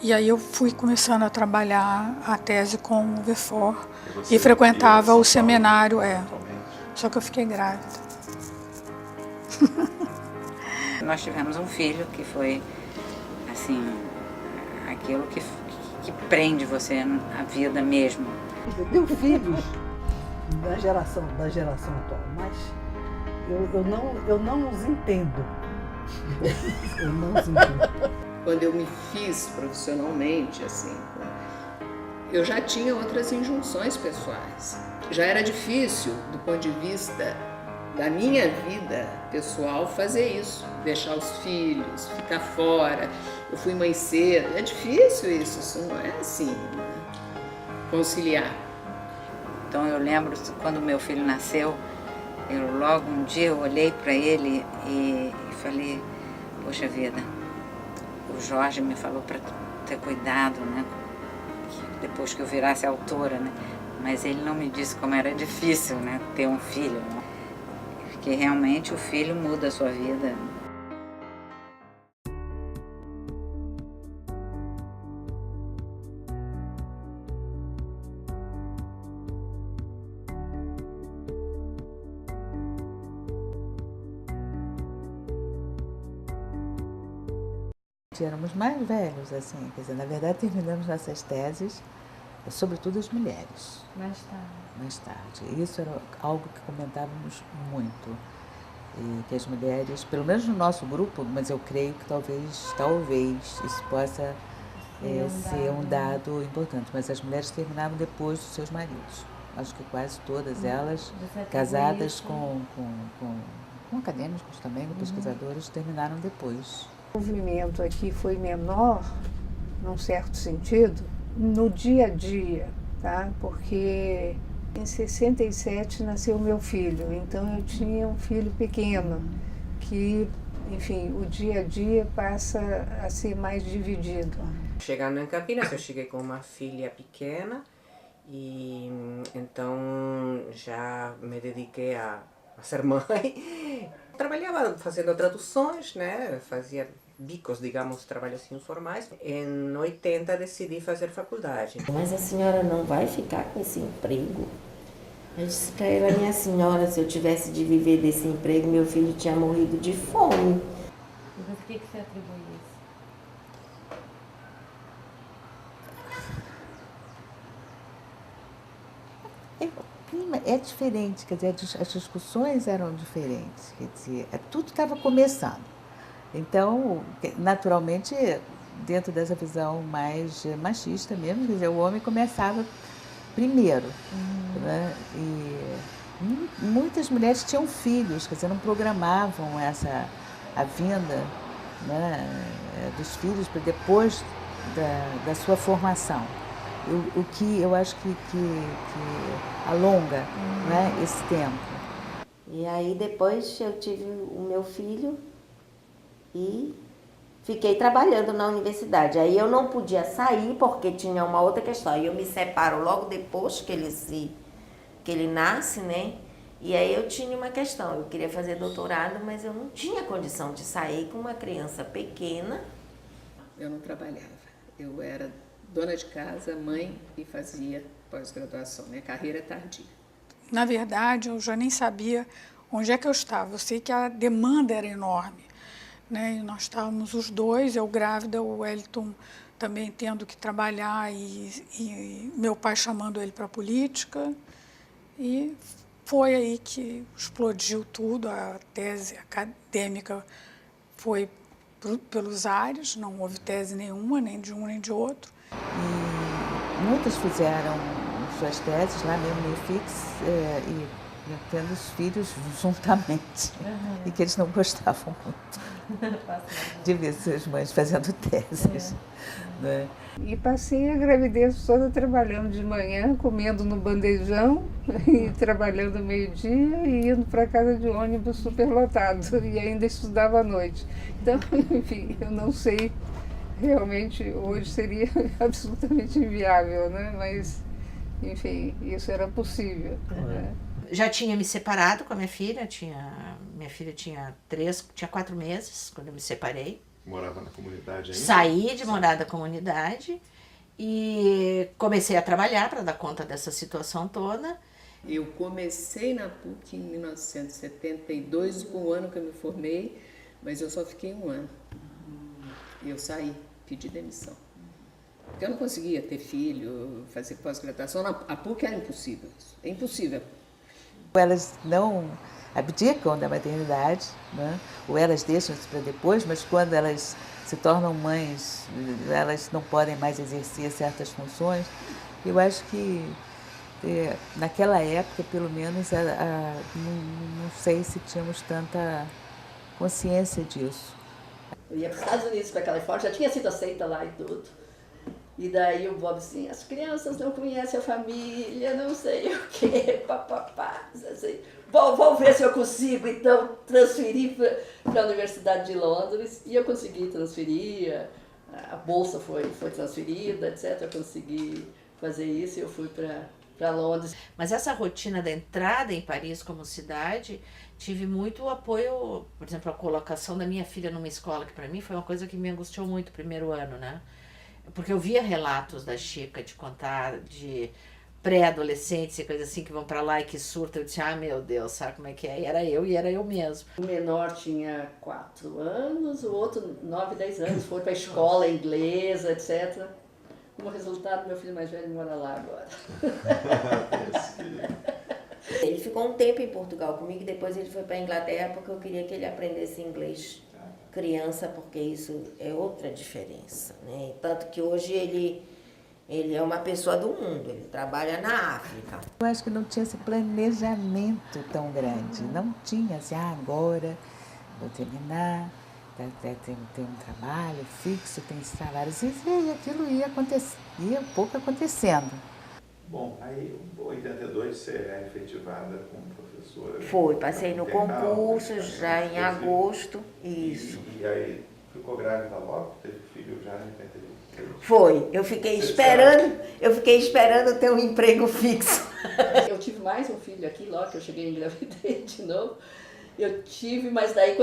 E aí eu fui começando a trabalhar a tese com o VFOR e frequentava o seminário, só que eu fiquei grávida. Nós tivemos um filho que foi, assim, aquilo que prende você a vida mesmo. Eu tenho filhos da geração atual, mas eu não os entendo. Eu não os entendo. Quando eu me fiz profissionalmente, assim, eu já tinha outras injunções pessoais. Já era difícil, do ponto de vista da minha vida pessoal, fazer isso, deixar os filhos, ficar fora. Eu fui mãe cedo, é difícil isso não é assim, né? Conciliar. Então eu lembro quando meu filho nasceu, logo um dia eu olhei para ele e falei, poxa vida, o Jorge me falou para ter cuidado, né? Depois que eu virasse autora, né? Mas ele não me disse como era difícil, né? Ter um filho, né? Porque realmente o filho muda a sua vida. Éramos mais velhos, assim, quer dizer, na verdade terminamos nossas teses, sobretudo as mulheres. Mais tarde. Isso era algo que comentávamos muito. E que as mulheres, pelo menos no nosso grupo, mas eu creio que talvez isso possa ser um dado importante, mas as mulheres terminavam depois dos seus maridos. Acho que quase todas elas, casadas com acadêmicos também, com pesquisadores, terminaram depois. O movimento aqui foi menor, num certo sentido, no dia a dia, tá? Porque em 67 nasceu meu filho, então eu tinha um filho pequeno, que, enfim, o dia a dia passa a ser mais dividido. Chegando em Campinas, eu cheguei com uma filha pequena e então já me dediquei a ser mãe. Trabalhava fazendo traduções, né? Fazia bicos, digamos, trabalhos informais. Em 80 decidi fazer faculdade. Mas a senhora não vai ficar com esse emprego? Eu disse para ela, minha senhora, se eu tivesse de viver desse emprego, meu filho tinha morrido de fome. Mas o que você atribui isso? É diferente, quer dizer, as discussões eram diferentes, quer dizer, tudo estava começando. Então, naturalmente, dentro dessa visão mais machista mesmo, quer dizer, o homem começava primeiro, né? E muitas mulheres tinham filhos, quer dizer, não programavam a vinda, né, dos filhos para depois da sua formação. O que eu acho que alonga, né, esse tempo. E aí depois eu tive o meu filho e fiquei trabalhando na universidade. Aí eu não podia sair porque tinha uma outra questão. Aí eu me separo logo depois que ele nasce, né? E aí eu tinha uma questão. Eu queria fazer doutorado, mas eu não tinha condição de sair com uma criança pequena. Eu não trabalhava. Eu era dona de casa, mãe e fazia pós-graduação. Minha carreira é tardia. Na verdade, eu já nem sabia onde é que eu estava. Eu sei que a demanda era enorme, né? E nós estávamos os dois, eu grávida, o Wellington também tendo que trabalhar e meu pai chamando ele para a política. E foi aí que explodiu tudo, a tese acadêmica foi pelos ares, não houve tese nenhuma, nem de um nem de outro. E muitas fizeram suas teses lá mesmo no IFIX e tendo os filhos juntamente, e que eles não gostavam muito de ver suas mães fazendo teses. Né? E passei a gravidez toda trabalhando de manhã, comendo no bandejão, e trabalhando meio-dia e indo para casa de ônibus superlotado, e ainda estudava à noite. Então, enfim, eu não sei, realmente hoje seria absolutamente inviável, né? Mas, enfim, isso era possível. Né? Já tinha me separado com a minha filha tinha 4 meses quando eu me separei. morava na comunidade ainda? Saí de morar da comunidade e comecei a trabalhar para dar conta dessa situação toda. Eu comecei na PUC em 1972, o ano que eu me formei, mas eu só fiquei 1 ano. Eu saí, pedi demissão. Porque eu não conseguia ter filho, fazer pós-graduação. A PUC era impossível isso. É impossível. Elas não abdicam da maternidade, né? Ou elas deixam isso para depois, mas quando elas se tornam mães, elas não podem mais exercer certas funções. Eu acho que naquela época, pelo menos, não sei se tínhamos tanta consciência disso. Eu ia para os Estados Unidos, para Califórnia, já tinha sido aceita lá e tudo. E daí o Bob assim, as crianças não conhecem a família, não sei o quê, papapá, assim. Vou ver se eu consigo, então, transferir para a Universidade de Londres. E eu consegui transferir, a bolsa foi transferida, etc. Eu consegui fazer isso e eu fui para Londres. Mas essa rotina da entrada em Paris como cidade, tive muito apoio, por exemplo, a colocação da minha filha numa escola, que para mim foi uma coisa que me angustiou muito o primeiro ano, né? Porque eu via relatos da Chica de contar de pré-adolescentes e coisas assim que vão para lá e que surtam. Eu disse, meu Deus, sabe como é que é? E era eu mesmo. O menor tinha 4 anos, o outro 9, 10 anos, foi para a escola inglesa, etc. Como resultado, meu filho mais velho mora lá agora. Ele ficou um tempo em Portugal comigo e depois ele foi para a Inglaterra porque eu queria que ele aprendesse inglês criança, porque isso é outra diferença, né? Tanto que hoje ele é uma pessoa do mundo, ele trabalha na África. Eu acho que não tinha esse planejamento tão grande, não tinha assim, agora vou terminar, tem um trabalho fixo, tem esse salário, e aquilo ia um pouco acontecendo. Bom, aí em 82 você é efetivada como professora. Foi, passei no concurso já em agosto, isso. E aí ficou grávida logo, teve filho já em 83? Foi, eu fiquei esperando ter um emprego fixo. Eu tive mais um filho aqui, logo que eu cheguei e engravidei de novo. Eu tive, mas daí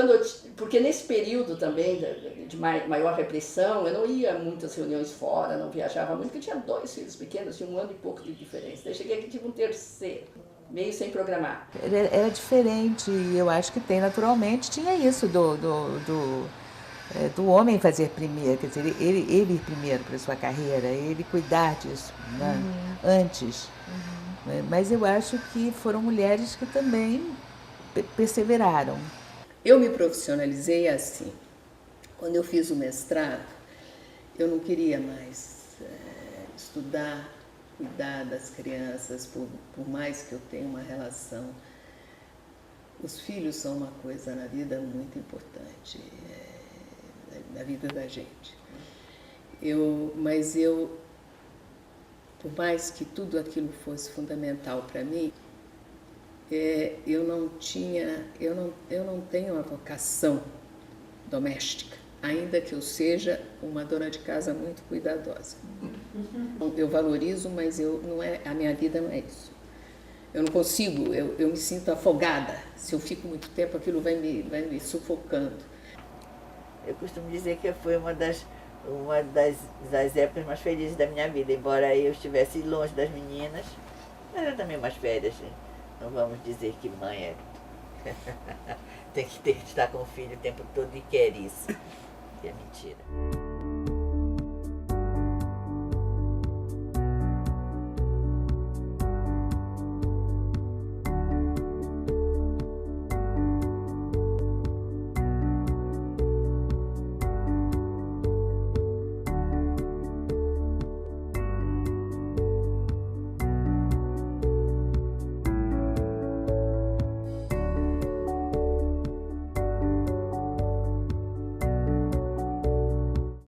porque nesse período também de maior repressão, eu não ia a muitas reuniões fora, não viajava muito, porque eu tinha 2 filhos pequenos, tinha 1 ano e pouco de diferença. Daí cheguei aqui e tive um terceiro, meio sem programar. Era diferente, e eu acho que naturalmente, tinha isso do homem fazer primeiro, quer dizer, ele ir primeiro para a sua carreira, ele cuidar disso, né? Antes. Mas eu acho que foram mulheres que também perseveraram. Eu me profissionalizei assim. Quando eu fiz o mestrado, eu não queria mais estudar, cuidar das crianças, por mais que eu tenha uma relação. Os filhos são uma coisa na vida muito importante, na vida da gente. Mas por mais que tudo aquilo fosse fundamental para mim, eu não tenho uma vocação doméstica, ainda que eu seja uma dona de casa muito cuidadosa. Eu valorizo, mas a minha vida não é isso. Eu não consigo, eu me sinto afogada. Se eu fico muito tempo, aquilo vai me sufocando. Eu costumo dizer que foi uma das épocas mais felizes da minha vida, embora eu estivesse longe das meninas, mas era também umas férias. Não vamos dizer que mãe tem que estar com o filho o tempo todo e quer isso. Que é mentira.